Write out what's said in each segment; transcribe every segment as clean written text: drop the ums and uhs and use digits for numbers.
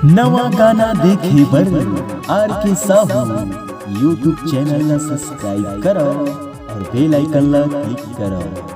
नवा गाना देखे बर आर के साहू यूट्यूब चैनल ला सब्सक्राइब करो और बेल आइकन ला क्लिक करो।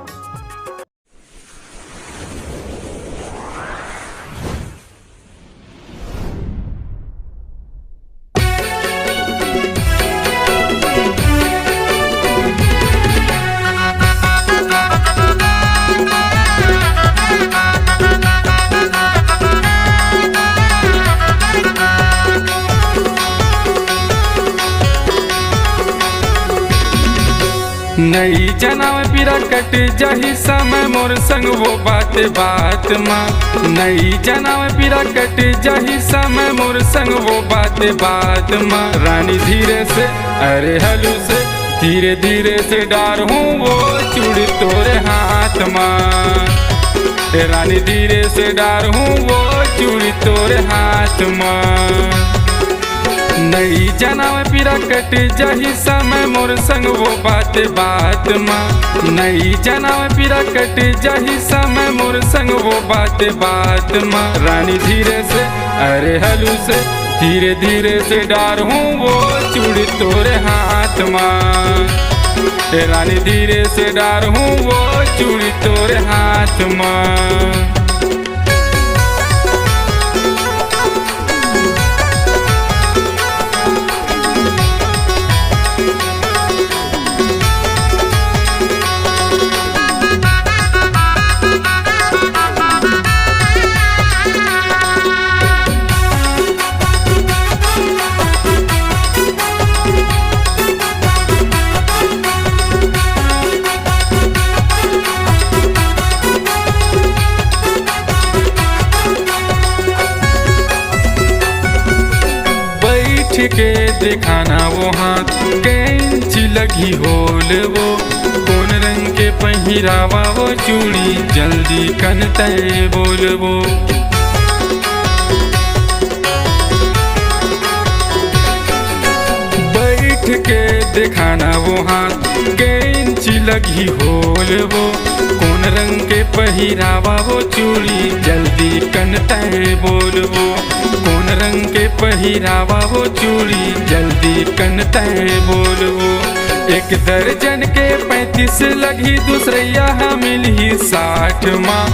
नई जनाव पीरा कट जाही समय मोर संग वो बात बात माँ। नई जनाव पीरा कट जाही समय मोर संग वो बात बात माँ। रानी धीरे से अरे हलू से धीरे धीरे से डार हूँ वो चूड़ी तोरे हाथ माँ। रानी धीरे से डार हूँ वो चूड़ी तोरे हाथ माँ। नई जनाव पीरा कट जाही समय मोर संग वो बात बात माँ। नई जनाव पीरा कट जाही समय मोर संग वो बात बात माँ। रानी धीरे से अरे हलू से धीरे धीरे से डार हूँ वो चूड़ी तोरे हाथ माँ। रानी धीरे से डार हूँ वो चूड़ी तोरे हाथ माँ। के दिखाना वो हाथ कैंच लगी होल वो कौन रंग के पहिरावा वो चूड़ी जल्दी कन तय बोल वो। बैठ के दिखाना वो हाथ कैंच लगी होल वो कौन रंग के पहिरावा वो चूड़ी जल्दी कन तय बोल वो। कौन रंग के पहिरावा वो चूड़ी जल्दी कन तय बोल वो। एक दर्जन के 35 लगी दूसरैया मिल ही 60 माँ।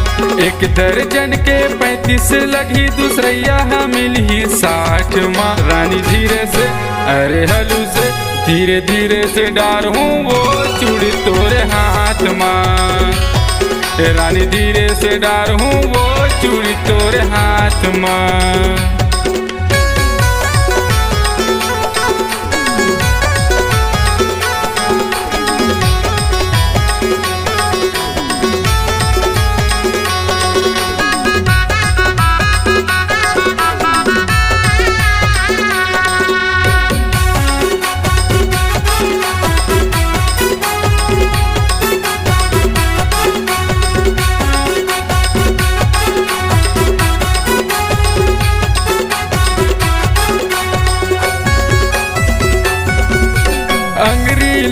एक दर्जन के 35 लगी दूसरैया मिल ही 60 माँ। रानी धीरे से अरे हलू से धीरे धीरे से डार हूँ वो चूड़ी तोरे हाथ माँ। रानी धीरे से डार हूँ वो चूड़ी तोरे हाथ माँ।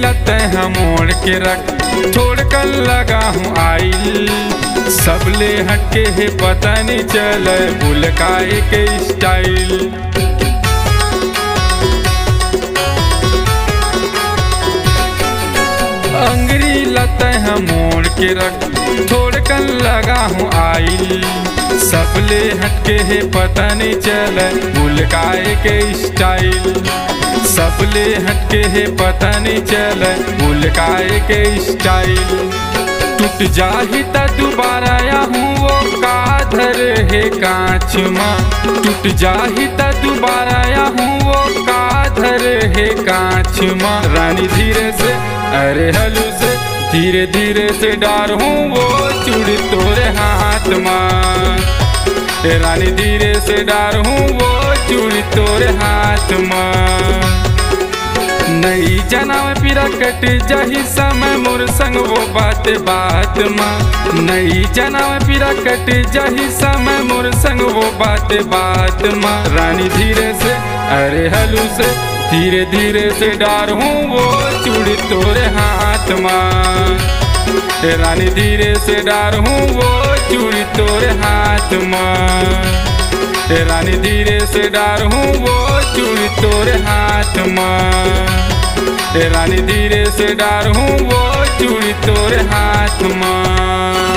लत है मोड़ के रख छोड़ कर लगा हूँ आइल। सबले हटके है पता नहीं चले बुलकाए के स्टाइल। अंगरी लत है मोड़ के रख छोड़ कर लगा हूँ आइल। सबले हटके है पता नहीं चले बुलकाए के स्टाइल। सबले हटके है पता नहीं चले बुलकाए के स्टाइल। टूट जाही ता दोबारा या हूँ वो काधर है कांच माँ। टूट जाही ता दोबारा या हूँ वो काधर है कांच माँ। रानी धीरे से अरे हलू से धीरे धीरे से डार हूँ वो चूड़ी तोरे हाथ माँ। रानी धीरे से डार हूँ वो चूड़ी तोरे हाथ माँ। नई जनाव पीरा कट जाही समय मोर संग वो बात बात माँ। नई जनाव पीरा कट जाही समय मोर संग वो बात बात माँ। रानी धीरे से अरे हलू से धीरे धीरे से डार हूँ वो चूड़ी तोरे हाथ माँ। रानी धीरे से डार हूँ वो चूड़ी तोरे हाथ माँ। ए रानी धीरे से डार हूँ वो चूड़ी तोरे हाथ में। ए रानी धीरे से डार हूँ वो चूड़ी तोरे हाथ में।